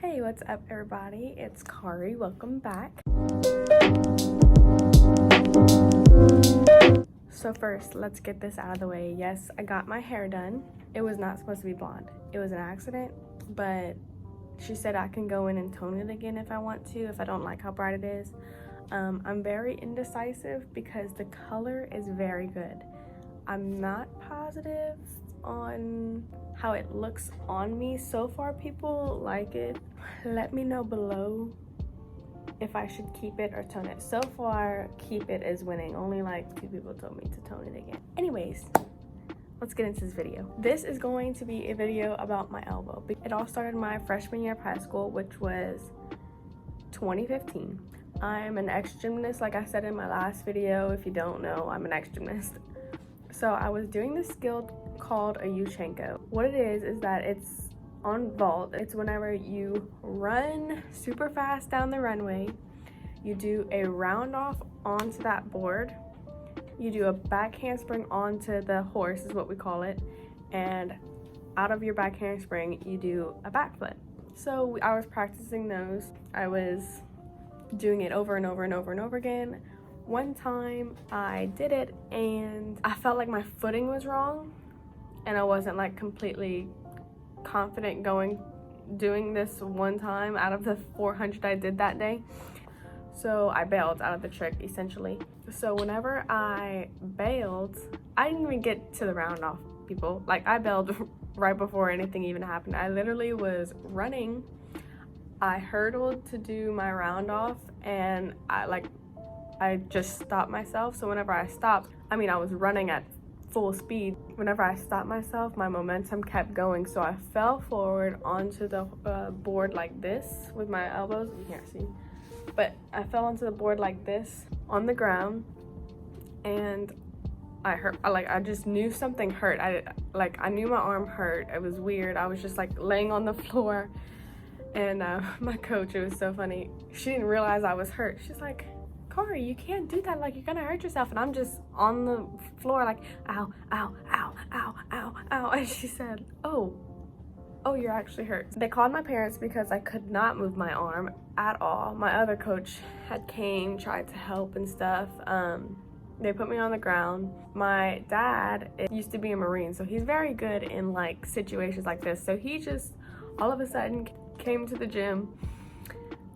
Hey, what's up everybody? It's Kari, welcome back. So first, let's get this out of the way. Yes, I got my hair done. It was not supposed to be blonde. It was an accident, but she said I can go in and tone it again if I want to, if I don't like how bright it is. I'm very indecisive because the color is very good. I'm not positive on how it looks on me. So far, people like it. Let me know below if I should keep it or tone it. So far, keep it is winning. Only like 2 people told me to tone it again. Anyways, let's get into this video. This is going to be a video about my elbow. It all started my freshman year of high school, which was 2015. I'm an ex-gymnast, like I said in my last video. If you don't know, I'm an ex-gymnast. So I was doing this skill called a Yuchenko. What it is that it's on vault. It's whenever you run super fast down the runway, you do a round off onto that board, you do a back handspring onto the horse is what we call it, and out of your back handspring you do a backflip. So I was practicing those. I was doing it over and over and over and over again. One time I did it and I felt like my footing was wrong and I wasn't like completely confident doing this one time out of the 400 I did that day. So I bailed out of the trick essentially. So whenever I bailed, I didn't even get to the round off, people. Like, I bailed right before anything even happened. I literally was running. I hurdled to do my round off and I just stopped myself. So whenever I stopped, I was running at full speed. Whenever I stopped myself, my momentum kept going. So I fell forward onto the board like this with my elbows. You can't see, but I fell onto the board like this on the ground and I just knew something hurt. I knew my arm hurt. It was weird. I was just like laying on the floor and my coach, it was so funny. She didn't realize I was hurt. She's like, Kari, you can't do that, like you're gonna hurt yourself. And I'm just on the floor like, ow, ow, ow, ow, ow, ow. And she said, oh, you're actually hurt. They called my parents because I could not move my arm at all. My other coach had tried to help and stuff. They put me on the ground. My dad used to be a Marine, so he's very good in like situations like this. So he just all of a sudden came to the gym,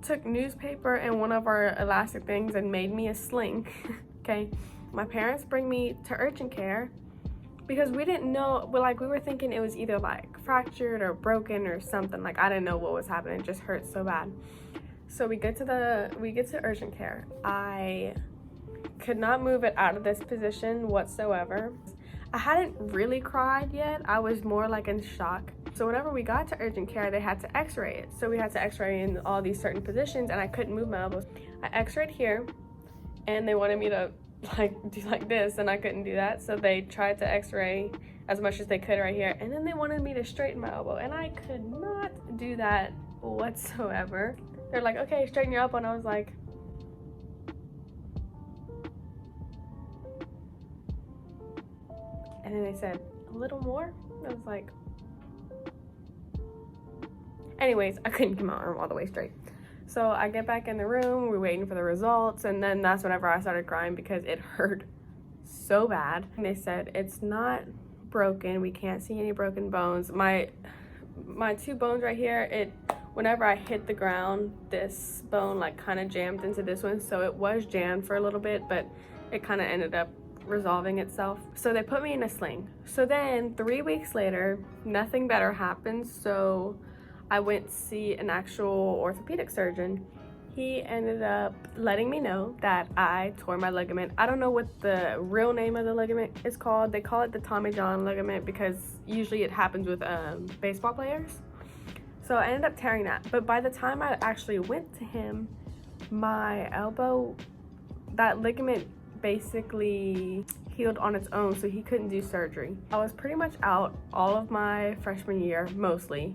took newspaper and one of our elastic things and made me a sling. Okay, my parents bring me to urgent care because we didn't know, but we were thinking it was either like fractured or broken or something. Like, I didn't know what was happening. It just hurt so bad. So we get to urgent care. I could not move it out of this position whatsoever. I hadn't really cried yet. I was more like in shock. So whenever we got to urgent care, they had to x-ray it. So we had to x-ray in all these certain positions and I couldn't move my elbows. I x-rayed here and they wanted me to do like this and I couldn't do that. So they tried to x-ray as much as they could right here. And then they wanted me to straighten my elbow and I could not do that whatsoever. They're like, okay, straighten your elbow. And I was like, and then they said, a little more? I was like, anyways, I couldn't get my arm all the way straight. So I get back in the room, we're waiting for the results, and then that's whenever I started crying because it hurt so bad. And they said, it's not broken, we can't see any broken bones. My 2 bones right here, whenever I hit the ground, this bone kind of jammed into this one, so it was jammed for a little bit, but it kind of ended up resolving itself. So they put me in a sling. So then 3 weeks later, nothing better happened, so I went to see an actual orthopedic surgeon. He ended up letting me know that I tore my ligament. I don't know what the real name of the ligament is called. They call it the Tommy John ligament because usually it happens with baseball players. So I ended up tearing that. But by the time I actually went to him, my elbow, that ligament basically healed on its own, so he couldn't do surgery. I was pretty much out all of my freshman year, mostly.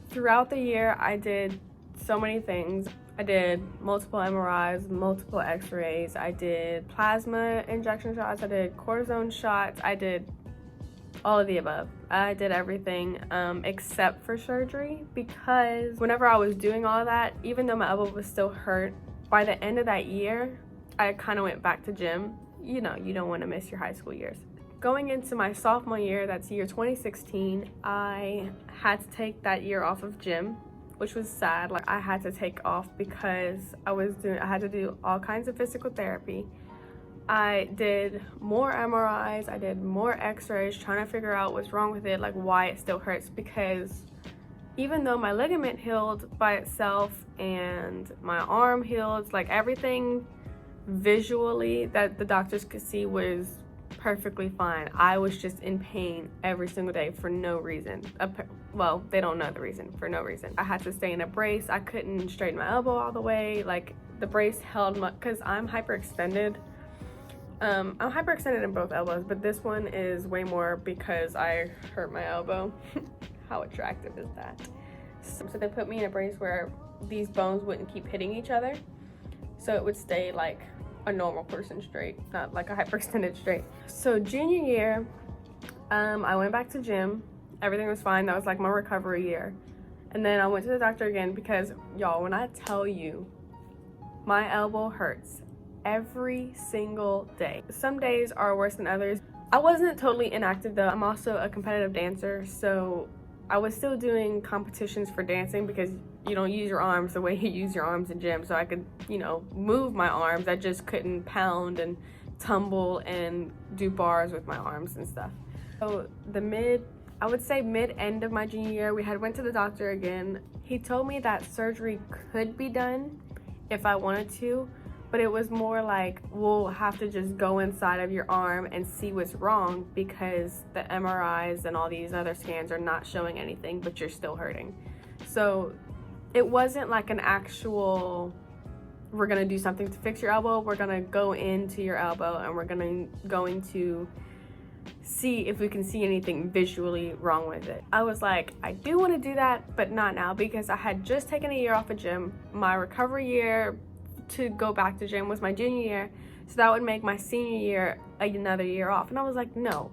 Throughout the year, I did so many things. I did multiple MRIs, multiple x-rays, I did plasma injection shots, I did cortisone shots, I did all of the above. I did everything except for surgery, because whenever I was doing all that, even though my elbow was still hurt, by the end of that year, I kind of went back to gym. You know, you don't want to miss your high school years. Going into my sophomore year, that's year 2016, I had to take that year off of gym, which was sad. Like, I had to take off because I had to do all kinds of physical therapy. I did more MRIs, I did more x-rays, trying to figure out what's wrong with it, like why it still hurts, because even though my ligament healed by itself and my arm healed, like everything visually that the doctors could see was perfectly fine, I was just in pain every single day for no reason. Well, they don't know the reason, for no reason. I had to stay in a brace. I couldn't straighten my elbow all the way. Like, the brace held my, because I'm hyperextended. I'm hyperextended in both elbows, but this one is way more because I hurt my elbow. How attractive is that? So they put me in a brace where these bones wouldn't keep hitting each other, so it would stay like a normal person straight, not like a hyperextended straight. So junior year, I went back to gym. Everything was fine. That was like my recovery year. And then I went to the doctor again because, y'all, when I tell you, my elbow hurts every single day. Some days are worse than others. I wasn't totally inactive though. I'm also a competitive dancer, so I was still doing competitions for dancing because you don't use your arms the way you use your arms in gym. So I could, you know, move my arms. I just couldn't pound and tumble and do bars with my arms and stuff. So I would say mid-end of my junior year, we went to the doctor again. He told me that surgery could be done if I wanted to, but it was more like, we'll have to just go inside of your arm and see what's wrong because the MRIs and all these other scans are not showing anything, but you're still hurting. So it wasn't like an actual, we're gonna do something to fix your elbow. We're gonna go into your elbow and we're going to see if we can see anything visually wrong with it. I was like, I do want to do that, but not now, because I had just taken a year off of gym. My recovery year to go back to gym was my junior year, so that would make my senior year another year off. And I was like, no,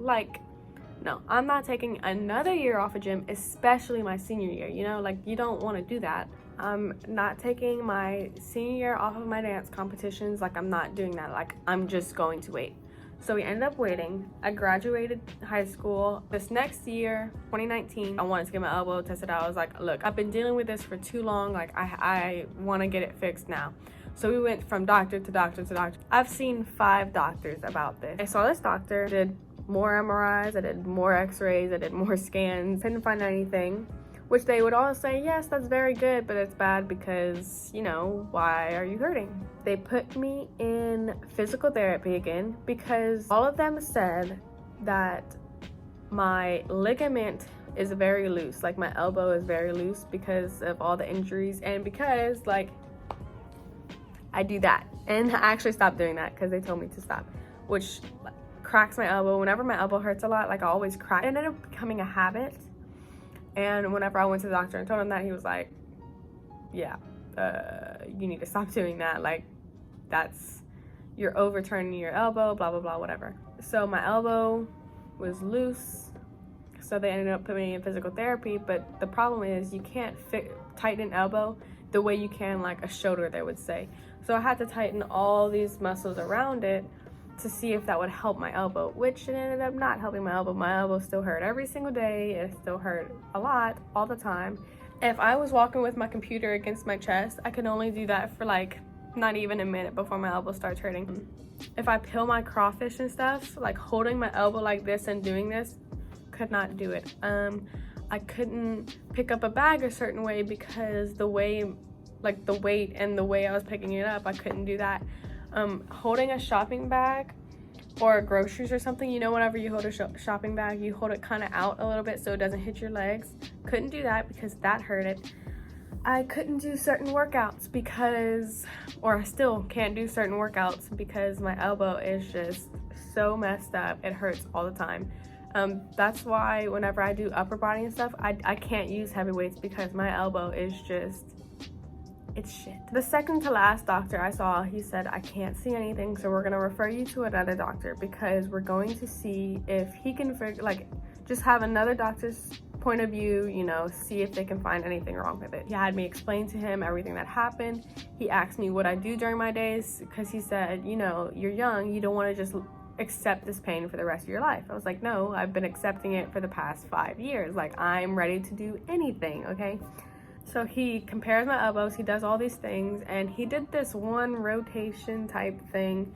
I'm not taking another year off of gym, especially my senior year, you know, like, you don't want to do that. I'm not taking my senior year off of my dance competitions. Like, I'm not doing that. Like, I'm just going to wait. So we ended up waiting. I graduated high school. This next year, 2019, I wanted to get my elbow tested out. I was like, look, I've been dealing with this for too long. Like, I want to get it fixed now. So we went from doctor to doctor to doctor. I've seen 5 doctors about this. I saw this doctor, did more MRIs, I did more x-rays, I did more scans, couldn't find anything, which they would all say, yes, that's very good, but it's bad because, you know, why are you hurting? They put me in physical therapy again because all of them said that my ligament is very loose, like my elbow is very loose because of all the injuries and because, like, I do that. And I actually stopped doing that because they told me to stop, which cracks my elbow. Whenever my elbow hurts a lot, like, I always crack. It ended up becoming a habit. And whenever I went to the doctor and told him that, he was like, yeah, you need to stop doing that. Like, you're overturning your elbow, blah, blah, blah, whatever. So my elbow was loose. So they ended up putting me in physical therapy. But the problem is you can't tighten an elbow the way you can like a shoulder, they would say. So I had to tighten all these muscles around it to see if that would help my elbow, which it ended up not helping my elbow. My elbow still hurt every single day. It still hurt a lot, all the time. If I was walking with my computer against my chest, I could only do that for like not even a minute before my elbow starts hurting. If I peel my crawfish and stuff, like holding my elbow like this and doing this, could not do it. I couldn't pick up a bag a certain way because the way, like the weight and the way I was picking it up, I couldn't do that. Holding a shopping bag or groceries or something, you know, whenever you hold a shopping bag, you hold it kind of out a little bit so it doesn't hit your legs. Couldn't do that because that hurted. I couldn't do certain workouts because, or I still can't do certain workouts because my elbow is just so messed up. It hurts all the time. That's why whenever I do upper body and stuff, I can't use heavy weights because my elbow is just, it's shit. The second to last doctor I saw, he said, I can't see anything, so we're gonna refer you to another doctor because we're going to see if he can just have another doctor's point of view, you know, see if they can find anything wrong with it. He had me explain to him everything that happened. He asked me what I do during my days because he said, you know, you're young, you don't want to just accept this pain for the rest of your life. I was like, no, I've been accepting it for the past 5 years. Like, I'm ready to do anything, okay? So he compares my elbows, he does all these things, and he did this one rotation type thing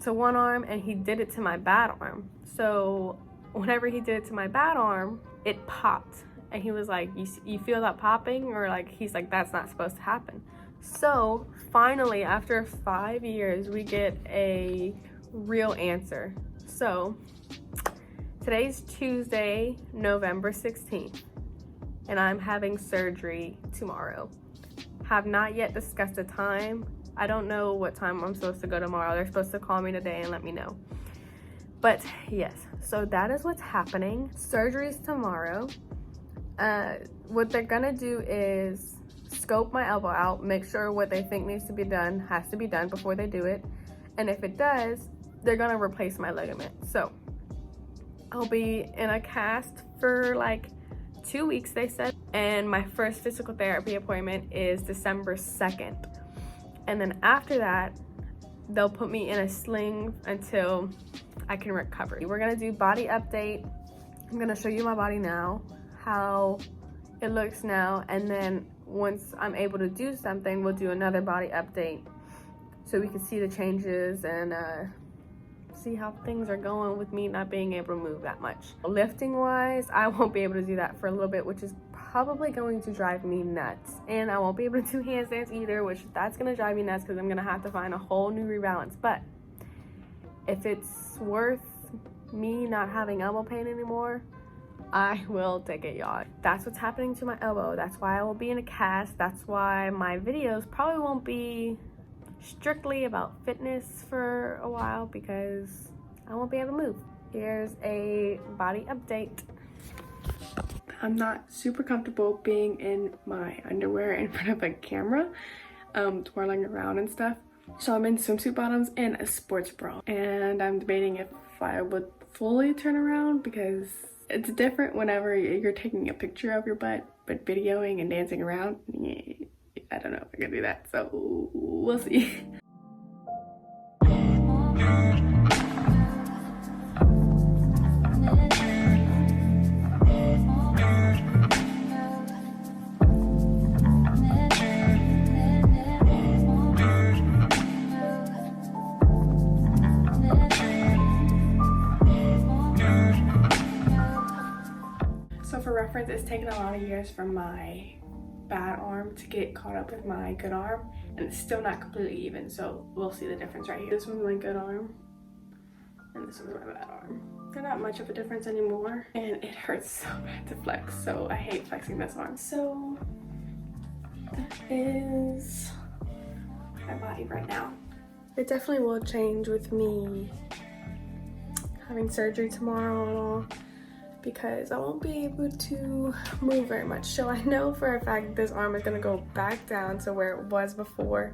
to one arm, and he did it to my bad arm. So whenever he did it to my bad arm, it popped. And he was like, you feel that popping? Or like, he's like, that's not supposed to happen. So finally, after 5 years, we get a real answer. So today's Tuesday, November 16th, and I'm having surgery tomorrow. Have not yet discussed the time. I don't know what time I'm supposed to go tomorrow. They're supposed to call me today and let me know. But yes, so that is what's happening. Surgery's tomorrow. What they're gonna do is scope my elbow out, make sure what they think needs to be done has to be done before they do it. And if it does, they're gonna replace my ligament. So I'll be in a cast for like 2 weeks, they said. And my first physical therapy appointment is December 2nd. And then after that, they'll put me in a sling until I can recover. We're gonna do body update. I'm gonna show you my body now, how it looks now, and then once I'm able to do something, we'll do another body update so we can see the changes and see how things are going with me not being able to move that much. Lifting wise, I won't be able to do that for a little bit, which is probably going to drive me nuts. And I won't be able to do handstands either, which that's gonna drive me nuts because I'm gonna have to find a whole new rebalance. But if it's worth me not having elbow pain anymore, I will take it, y'all. That's what's happening to my elbow. That's why I will be in a cast. That's why my videos probably won't be strictly about fitness for a while, because I won't be able to move. Here's a body update. I'm not super comfortable being in my underwear in front of a camera, twirling around and stuff. So I'm in swimsuit bottoms and a sports bra. And I'm debating if I would fully turn around, because it's different whenever you're taking a picture of your butt, but videoing and dancing around, I don't know if I can do that. So we'll see. So for reference, it's taken a lot of years for my bad arm to get caught up with my good arm, and it's still not completely even, so we'll see the difference right here. This one's my good arm, and this one's my bad arm. They're not much of a difference anymore, and it hurts so bad to flex, so I hate flexing this arm. So that is my body right now. It definitely will change with me having surgery tomorrow, because I won't be able to move very much. So I know for a fact this arm is gonna go back down to where it was before,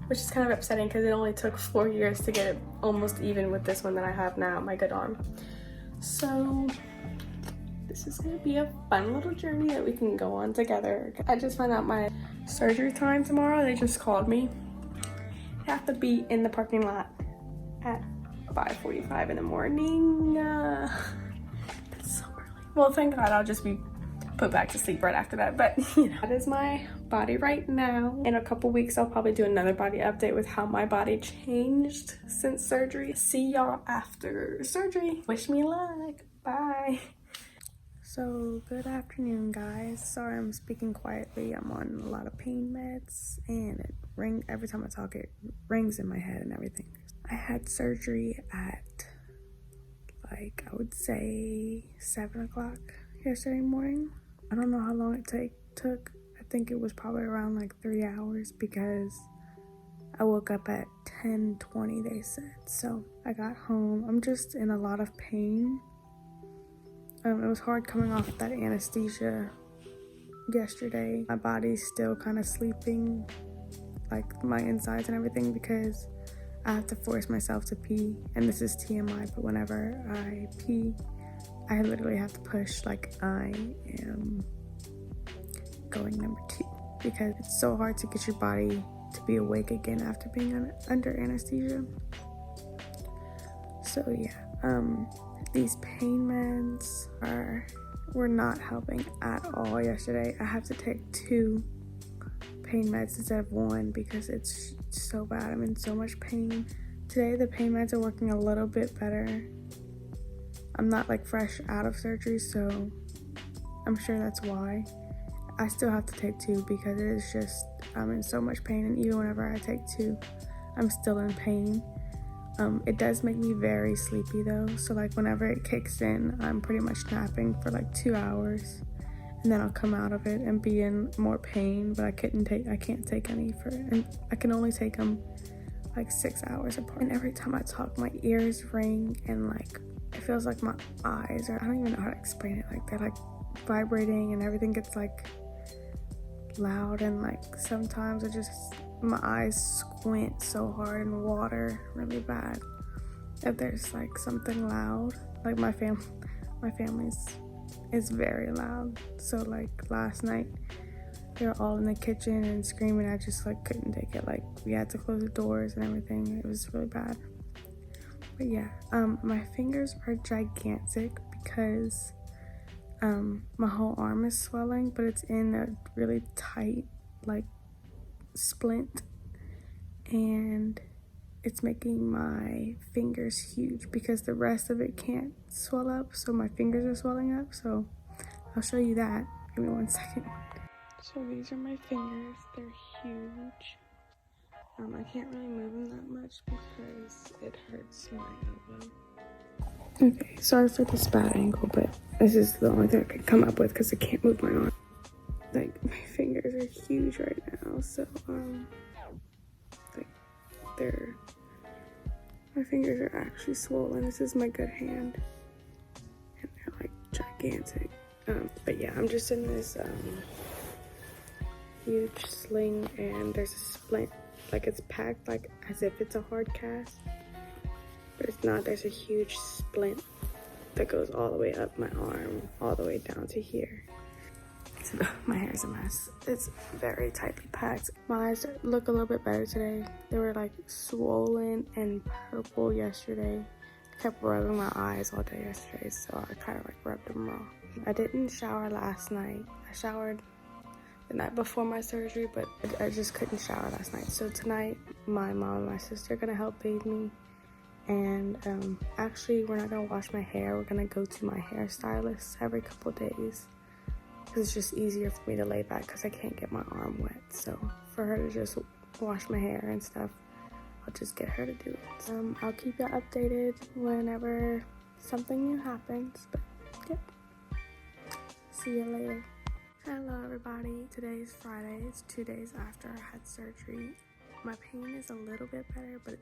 which is kind of upsetting because it only took 4 years to get it almost even with this one that I have now, my good arm. So this is gonna be a fun little journey that we can go on together. I just found out my surgery time tomorrow. They just called me. I have to be in the parking lot at 5:45 in the morning. Well, thank God I'll just be put back to sleep right after that. But you know, that is my body right now. In a couple weeks, I'll probably do another body update with how my body changed since surgery. See y'all after surgery. Wish me luck. Bye. So good afternoon, guys. Sorry I'm speaking quietly. I'm on a lot of pain meds, and it rings every time I talk. It rings in my head and everything. I had surgery at, like, I would say 7 o'clock yesterday morning. I don't know how long it took. I think it was probably around like 3 hours, because I woke up at 10:20, they said. So I got home. I'm just in a lot of pain. It was hard coming off that anesthesia yesterday. My body's still kind of sleeping, like my insides and everything, because I have to force myself to pee, and this is TMI, but whenever I pee, I literally have to push like I am going number 2 because it's so hard to get your body to be awake again after being under anesthesia. So yeah, these pain meds were not helping at all yesterday. I have to take 2 pain meds instead of 1 because it's so bad. I'm in so much pain. Today the pain meds are working a little bit better. I'm not like fresh out of surgery, so I'm sure that's why. I still have to take 2 because it is just, I'm in so much pain, and even whenever I take 2, I'm still in pain. It does make me very sleepy though, so like whenever it kicks in, I'm pretty much napping for like 2 hours, and then I'll come out of it and be in more pain, but I can't take any and I can only take them like 6 hours apart. And every time I talk, my ears ring, and like it feels like my eyes are, I don't even know how to explain it, like they're like vibrating, and everything gets like loud, and like sometimes my eyes squint so hard and water really bad if there's like something loud. Like my family's is very loud, so like last night they were all in the kitchen and screaming. I just like couldn't take it. Like we had to close the doors and everything. It was really bad. But yeah, my fingers are gigantic because my whole arm is swelling, but it's in a really tight like splint, and it's making my fingers huge because the rest of it can't swell up, so my fingers are swelling up. So I'll show you that. Give me 1 second. So these are my fingers. They're huge. I can't really move them that much because it hurts my elbow. Okay, sorry for this bad angle, but this is the only thing I could come up with because I can't move my arm. Like, my fingers are huge right now, so, like, my fingers are actually swollen. This is my good hand, and they're, like, gigantic. But yeah, I'm just in this, huge sling, and there's a splint, like, it's packed, like, as if it's a hard cast. But it's not. There's a huge splint that goes all the way up my arm, all the way down to here. So my hair's a mess. It's very tightly packed. My eyes look a little bit better today. They were like swollen and purple yesterday. I kept rubbing my eyes all day yesterday, so I kind of like rubbed them raw. I didn't shower last night. I showered the night before my surgery, but I just couldn't shower last night. So tonight, my mom and my sister are gonna help bathe me. And actually we're not gonna wash my hair. We're gonna go to my hairstylist every couple days because it's just easier for me to lay back because I can't get my arm wet. So for her to just wash my hair and stuff, I'll just get her to do it. I'll keep you updated whenever something new happens. But yeah, see you later. Hello everybody. Today is Friday. It's 2 days after I had surgery. My pain is a little bit better, but I'm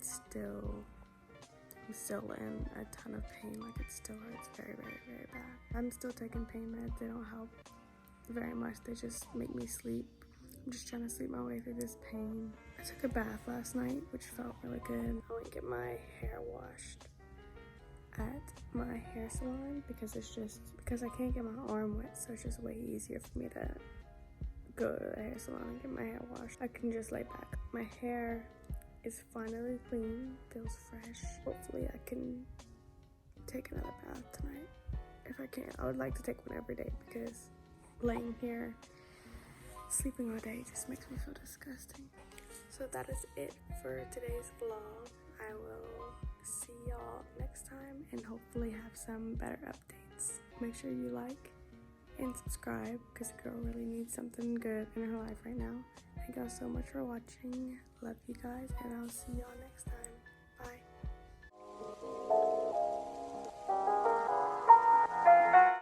still in a ton of pain. Like, it still hurts very, very, very bad. I'm still taking pain meds. They don't help very much. They just make me sleep. I'm just trying to sleep my way through this pain. I took a bath last night, which felt really good. I went to get my hair washed at my hair salon because I can't get my arm wet, so it's just way easier for me to go to the hair salon and get my hair washed. I can just lay back. My hair is finally clean, feels fresh. Hopefully I can take another bath tonight. If I can, I would like to take one every day because laying here, sleeping all day just makes me feel disgusting. So that is it for today's vlog. I will see y'all next time and hopefully have some better updates. Make sure you like and subscribe because the girl really needs something good in her life right now. Thank y'all so much for watching. Love you guys, and I'll see y'all next time.